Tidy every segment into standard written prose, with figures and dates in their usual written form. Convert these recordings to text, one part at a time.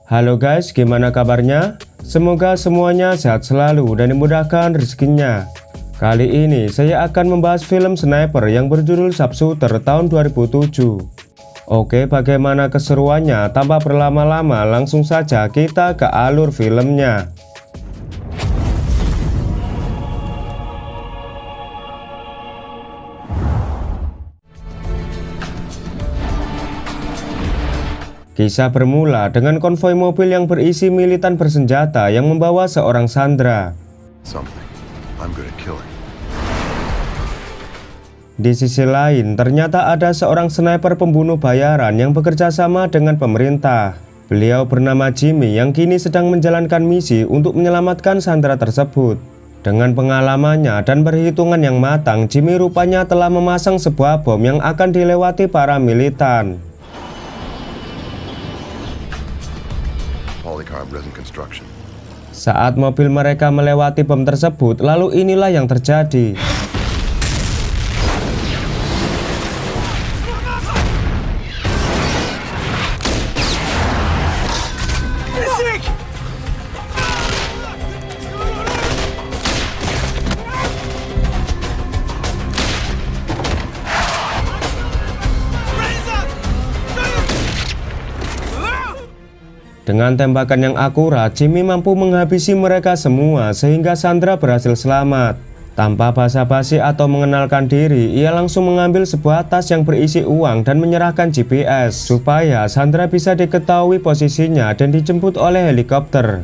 Halo guys, gimana kabarnya? Semoga semuanya sehat selalu dan dimudahkan rezekinya. Kali ini saya akan membahas film sniper yang berjudul Sharpshooter tahun 2007. Oke, bagaimana keseruannya? Tanpa berlama-lama, langsung saja kita ke alur filmnya. Kisah bermula dengan konvoi mobil yang berisi militan bersenjata yang membawa seorang sandera. Di sisi lain, ternyata ada seorang sniper pembunuh bayaran yang bekerja sama dengan pemerintah. Beliau bernama Jimmy yang kini sedang menjalankan misi untuk menyelamatkan sandera tersebut. Dengan pengalamannya dan perhitungan yang matang, Jimmy rupanya telah memasang sebuah bom yang akan dilewati para militan. Saat mobil mereka melewati bom tersebut, lalu inilah yang terjadi. Dengan tembakan yang akurat, Jimmy mampu menghabisi mereka semua sehingga sandera berhasil selamat. Tanpa basa-basi atau mengenalkan diri, ia langsung mengambil sebuah tas yang berisi uang dan menyerahkan GPS supaya sandera bisa diketahui posisinya dan dijemput oleh helikopter.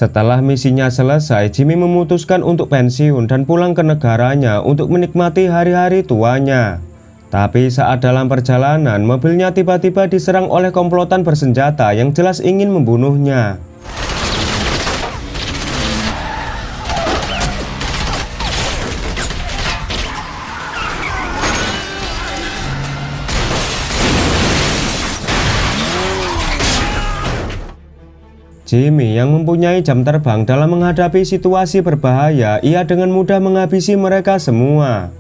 Setelah misinya selesai, Jimmy memutuskan untuk pensiun dan pulang ke negaranya untuk menikmati hari-hari tuanya. Tapi saat dalam perjalanan, mobilnya tiba-tiba diserang oleh komplotan bersenjata yang jelas ingin membunuhnya. Jimmy yang mempunyai jam terbang dalam menghadapi situasi berbahaya, ia dengan mudah menghabisi mereka semua.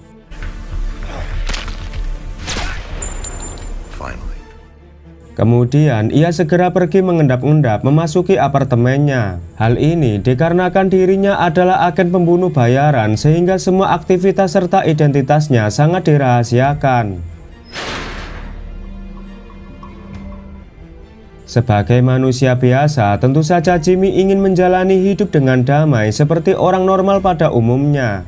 Kemudian ia segera pergi mengendap-endap memasuki apartemennya. Hal ini dikarenakan dirinya adalah agen pembunuh bayaran sehingga semua aktivitas serta identitasnya sangat dirahasiakan. Sebagai manusia biasa, tentu saja Jimmy ingin menjalani hidup dengan damai seperti orang normal pada umumnya.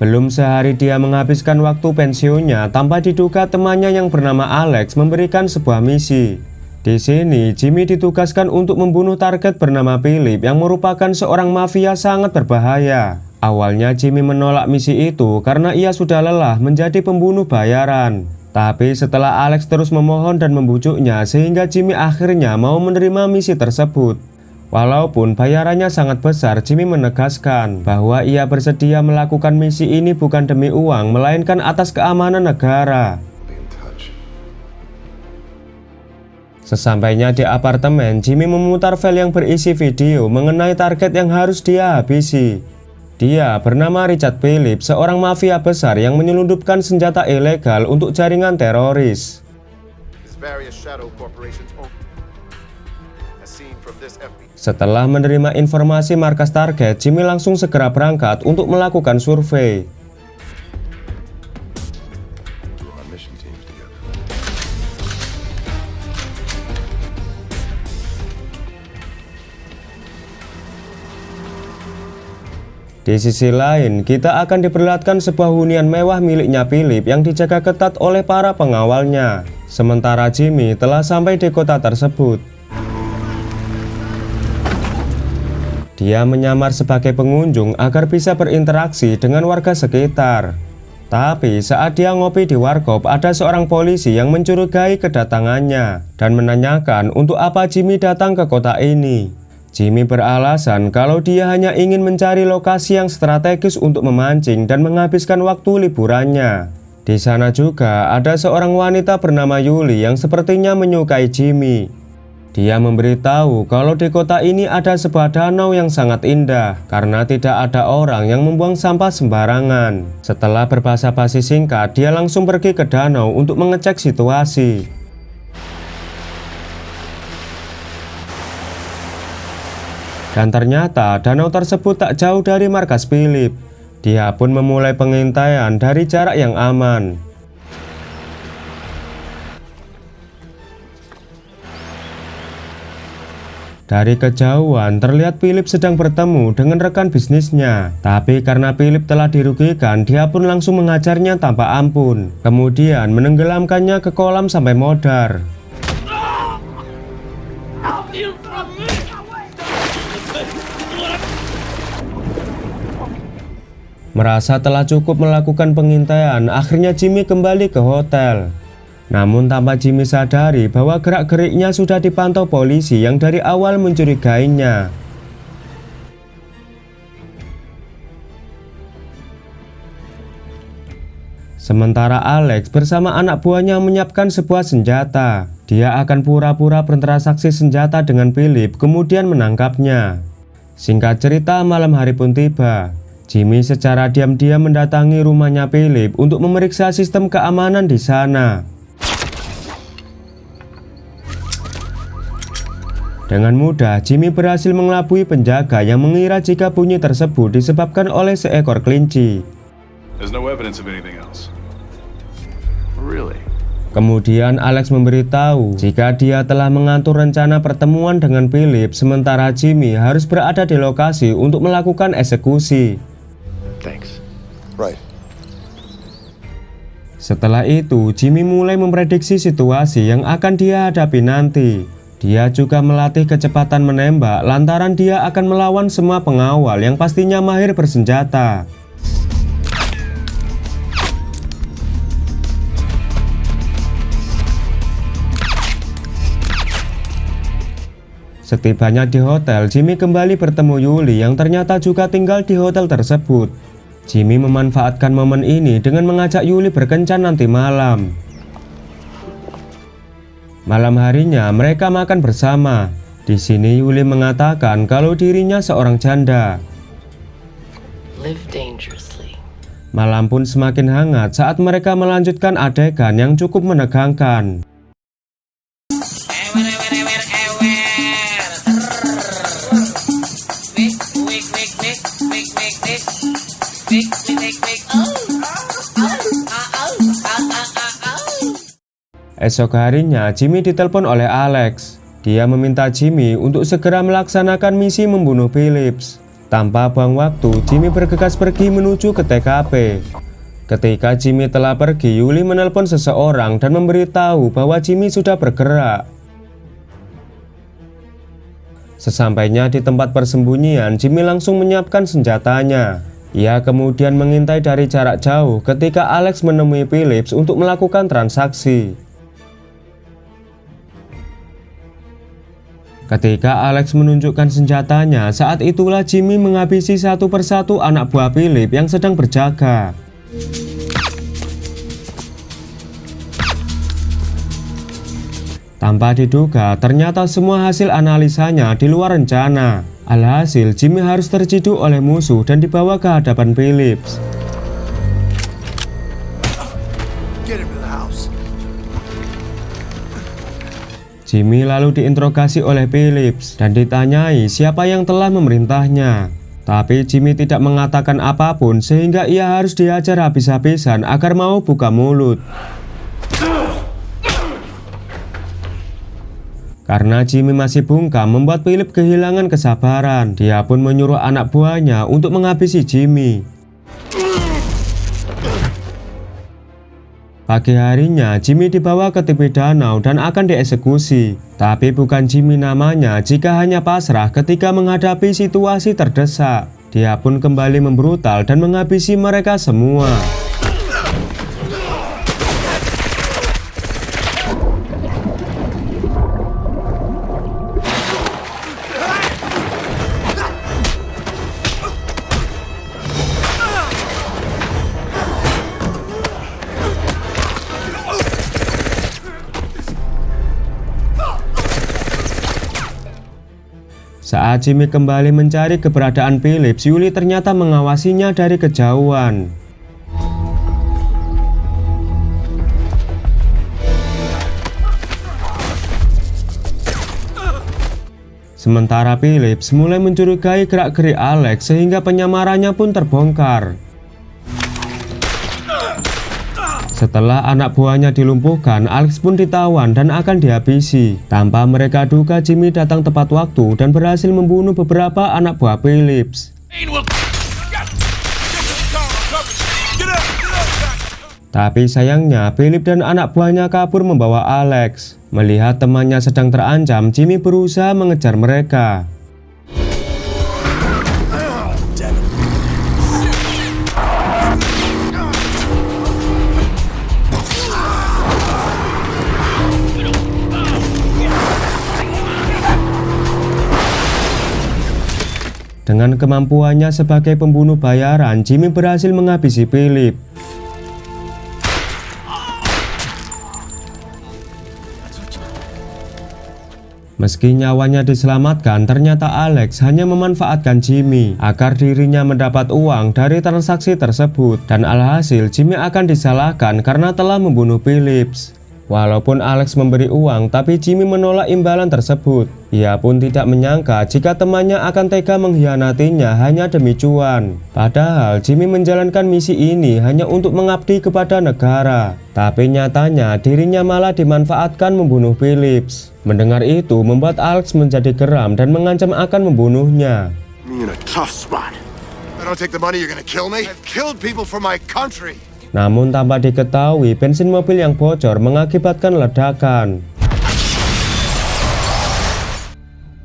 Belum sehari dia menghabiskan waktu pensiunnya, tanpa diduga temannya yang bernama Alex memberikan sebuah misi. Di sini, Jimmy ditugaskan untuk membunuh target bernama Philip yang merupakan seorang mafia sangat berbahaya. Awalnya Jimmy menolak misi itu karena ia sudah lelah menjadi pembunuh bayaran. Tapi setelah Alex terus memohon dan membujuknya sehingga Jimmy akhirnya mau menerima misi tersebut. Walaupun bayarannya sangat besar, Jimmy menegaskan bahwa ia bersedia melakukan misi ini bukan demi uang, melainkan atas keamanan negara. Sesampainya di apartemen, Jimmy memutar file yang berisi video mengenai target yang harus dia habisi. Dia bernama Richard Phillips, seorang mafia besar yang menyelundupkan senjata ilegal untuk jaringan teroris. Setelah menerima informasi markas target, Jimmy langsung segera berangkat untuk melakukan survei. Di sisi lain, kita akan diperlihatkan sebuah hunian mewah miliknya Philip yang dijaga ketat oleh para pengawalnya. Sementara Jimmy telah sampai di kota tersebut. Dia menyamar sebagai pengunjung agar bisa berinteraksi dengan warga sekitar. Tapi saat dia ngopi di warkop, ada seorang polisi yang mencurigai kedatangannya dan menanyakan untuk apa Jimmy datang ke kota ini. Jimmy beralasan kalau dia hanya ingin mencari lokasi yang strategis untuk memancing dan menghabiskan waktu liburannya. Di sana juga ada seorang wanita bernama Yuli yang sepertinya menyukai Jimmy. Dia memberitahu kalau di kota ini ada sebuah danau yang sangat indah karena tidak ada orang yang membuang sampah sembarangan. Setelah berbasa-basi singkat, dia langsung pergi ke danau untuk mengecek situasi. Dan ternyata danau tersebut tak jauh dari markas Philip. Dia pun memulai pengintaian dari jarak yang aman. Dari kejauhan terlihat Philip sedang bertemu dengan rekan bisnisnya. Tapi karena Philip telah dirugikan, dia pun langsung mengajarnya tanpa ampun. Kemudian menenggelamkannya ke kolam sampai modar. Merasa telah cukup melakukan pengintaian, akhirnya Jimmy kembali ke hotel. Namun tanpa Jimmy sadari bahwa gerak-geriknya sudah dipantau polisi yang dari awal mencurigainya. Sementara Alex bersama anak buahnya menyiapkan sebuah senjata. Dia akan pura-pura bertransaksi senjata dengan Philip, kemudian menangkapnya. Singkat cerita, malam hari pun tiba. Jimmy secara diam-diam mendatangi rumahnya Philip untuk memeriksa sistem keamanan di sana. Dengan mudah, Jimmy berhasil mengelabui penjaga yang mengira jika bunyi tersebut disebabkan oleh seekor kelinci. Kemudian Alex memberitahu jika dia telah mengatur rencana pertemuan dengan Philip, sementara Jimmy harus berada di lokasi untuk melakukan eksekusi. Setelah itu, Jimmy mulai memprediksi situasi yang akan dia hadapi nanti. Dia juga melatih kecepatan menembak lantaran dia akan melawan semua pengawal yang pastinya mahir bersenjata. Setibanya di hotel, Jimmy kembali bertemu Yuli yang ternyata juga tinggal di hotel tersebut. Jimmy memanfaatkan momen ini dengan mengajak Yuli berkencan nanti malam. Malam harinya mereka makan bersama. Di sini Yuli mengatakan kalau dirinya seorang janda. Malam pun semakin hangat saat mereka melanjutkan adegan yang cukup menegangkan. Esok harinya, Jimmy ditelepon oleh Alex. Dia meminta Jimmy untuk segera melaksanakan misi membunuh Phillips. Tanpa buang waktu, Jimmy bergegas pergi menuju ke TKP. Ketika Jimmy telah pergi, Yuli menelpon seseorang dan memberitahu bahwa Jimmy sudah bergerak. Sesampainya di tempat persembunyian, Jimmy langsung menyiapkan senjatanya. Ia kemudian mengintai dari jarak jauh ketika Alex menemui Phillips untuk melakukan transaksi. Ketika Alex menunjukkan senjatanya, saat itulah Jimmy menghabisi satu persatu anak buah Philip yang sedang berjaga. Tanpa diduga, ternyata semua hasil analisanya di luar rencana. Alhasil, Jimmy harus terciduk oleh musuh dan dibawa ke hadapan Phillips. Jimmy lalu diinterogasi oleh Phillips dan ditanyai siapa yang telah memerintahnya. Tapi Jimmy tidak mengatakan apapun sehingga ia harus diajar habis-habisan agar mau buka mulut. Karena Jimmy masih bungkam membuat Philip kehilangan kesabaran. Dia pun menyuruh anak buahnya untuk menghabisi Jimmy. Pagi harinya, Jimmy dibawa ke tepi danau dan akan dieksekusi. Tapi bukan Jimmy namanya jika hanya pasrah ketika menghadapi situasi terdesak. Dia pun kembali membrutal dan menghabisi mereka semua. Saat Jimmy kembali mencari keberadaan Phillips, Yuli ternyata mengawasinya dari kejauhan. Sementara Phillips mulai mencurigai gerak-gerik Alex sehingga penyamarannya pun terbongkar. Setelah anak buahnya dilumpuhkan, Alex pun ditawan dan akan dihabisi. Tanpa mereka duga, Jimmy datang tepat waktu dan berhasil membunuh beberapa anak buah Phillips. Tapi sayangnya, Phillips dan anak buahnya kabur membawa Alex. Melihat temannya sedang terancam, Jimmy berusaha mengejar mereka. Dengan kemampuannya sebagai pembunuh bayaran, Jimmy berhasil menghabisi Phillips. Meski nyawanya diselamatkan, ternyata Alex hanya memanfaatkan Jimmy agar dirinya mendapat uang dari transaksi tersebut. Dan alhasil Jimmy akan disalahkan karena telah membunuh Phillips. Walaupun Alex memberi uang, tapi Jimmy menolak imbalan tersebut. Ia pun tidak menyangka jika temannya akan tega mengkhianatinya hanya demi cuan. Padahal Jimmy menjalankan misi ini hanya untuk mengabdi kepada negara. Tapi nyatanya dirinya malah dimanfaatkan membunuh Phillips. Mendengar itu membuat Alex menjadi geram dan mengancam akan membunuhnya. Namun tanpa diketahui, bensin mobil yang bocor mengakibatkan ledakan.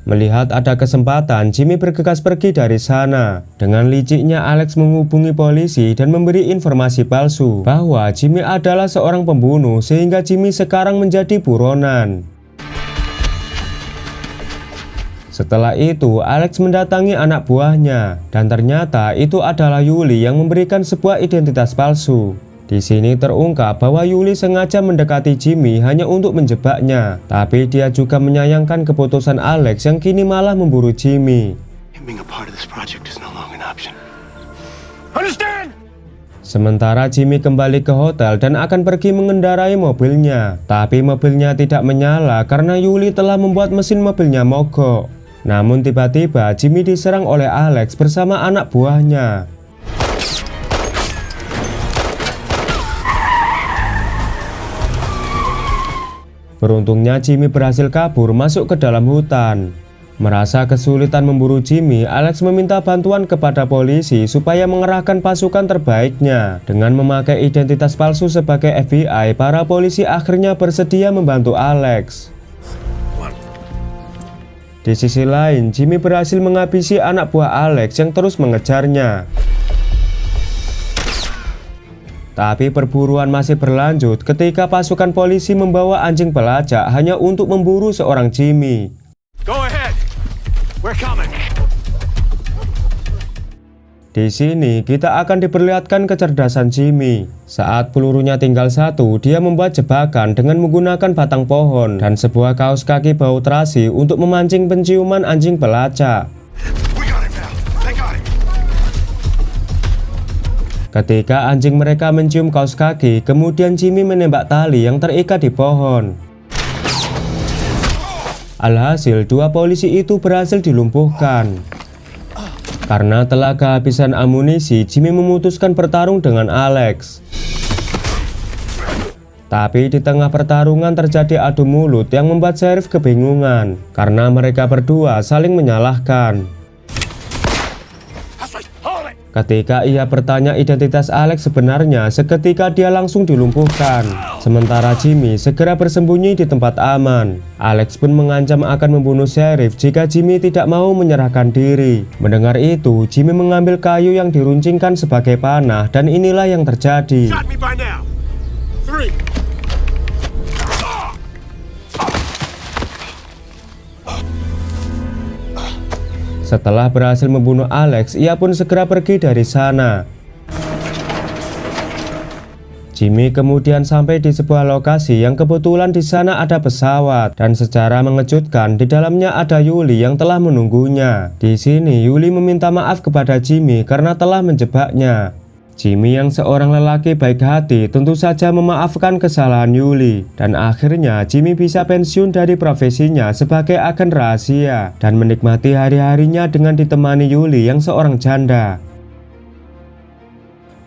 Melihat ada kesempatan, Jimmy bergegas pergi dari sana. Dengan liciknya Alex menghubungi polisi dan memberi informasi palsu bahwa Jimmy adalah seorang pembunuh, sehingga Jimmy sekarang menjadi buronan. Setelah itu, Alex mendatangi anak buahnya, dan ternyata itu adalah Yuli yang memberikan sebuah identitas palsu. Di sini terungkap bahwa Yuli sengaja mendekati Jimmy hanya untuk menjebaknya, tapi dia juga menyayangkan keputusan Alex yang kini malah memburu Jimmy. Sementara Jimmy kembali ke hotel dan akan pergi mengendarai mobilnya, tapi mobilnya tidak menyala karena Yuli telah membuat mesin mobilnya mogok. Namun tiba-tiba Jimmy diserang oleh Alex bersama anak buahnya. Beruntungnya Jimmy berhasil kabur masuk ke dalam hutan. Merasa kesulitan memburu Jimmy, Alex meminta bantuan kepada polisi supaya mengerahkan pasukan terbaiknya. Dengan memakai identitas palsu sebagai FBI, para polisi akhirnya bersedia membantu Alex. Di sisi lain, Jimmy berhasil menghabisi anak buah Alex yang terus mengejarnya. Tapi perburuan masih berlanjut ketika pasukan polisi membawa anjing pelacak hanya untuk memburu seorang Jimmy. Go ahead. We're coming. Di sini kita akan diperlihatkan kecerdasan Jimmy. Saat pelurunya tinggal satu, dia membuat jebakan dengan menggunakan batang pohon dan sebuah kaos kaki bau terasi untuk memancing penciuman anjing pelacak. Ketika anjing mereka mencium kaos kaki, kemudian Jimmy menembak tali yang terikat di pohon. Alhasil, dua polisi itu berhasil dilumpuhkan. Karena telah kehabisan amunisi, Jimmy memutuskan bertarung dengan Alex. Tapi di tengah pertarungan terjadi adu mulut yang membuat sheriff kebingungan karena mereka berdua saling menyalahkan. Ketika ia bertanya identitas Alex sebenarnya, seketika dia langsung dilumpuhkan. Sementara Jimmy segera bersembunyi di tempat aman. Alex pun mengancam akan membunuh sheriff jika Jimmy tidak mau menyerahkan diri. Mendengar itu, Jimmy mengambil kayu yang diruncingkan sebagai panah dan inilah yang terjadi. Setelah berhasil membunuh Alex, ia pun segera pergi dari sana. Jimmy kemudian sampai di sebuah lokasi yang kebetulan di sana ada pesawat, dan secara mengejutkan di dalamnya ada Yuli yang telah menunggunya. Di sini Yuli meminta maaf kepada Jimmy karena telah menjebaknya. Jimmy yang seorang lelaki baik hati tentu saja memaafkan kesalahan Yuli, dan akhirnya Jimmy bisa pensiun dari profesinya sebagai agen rahasia dan menikmati hari-harinya dengan ditemani Yuli yang seorang janda.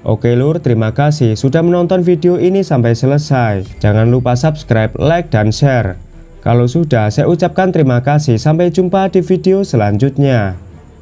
Oke lur, terima kasih sudah menonton video ini sampai selesai. Jangan lupa subscribe, like, dan share. Kalau sudah, saya ucapkan terima kasih. Sampai jumpa di video selanjutnya.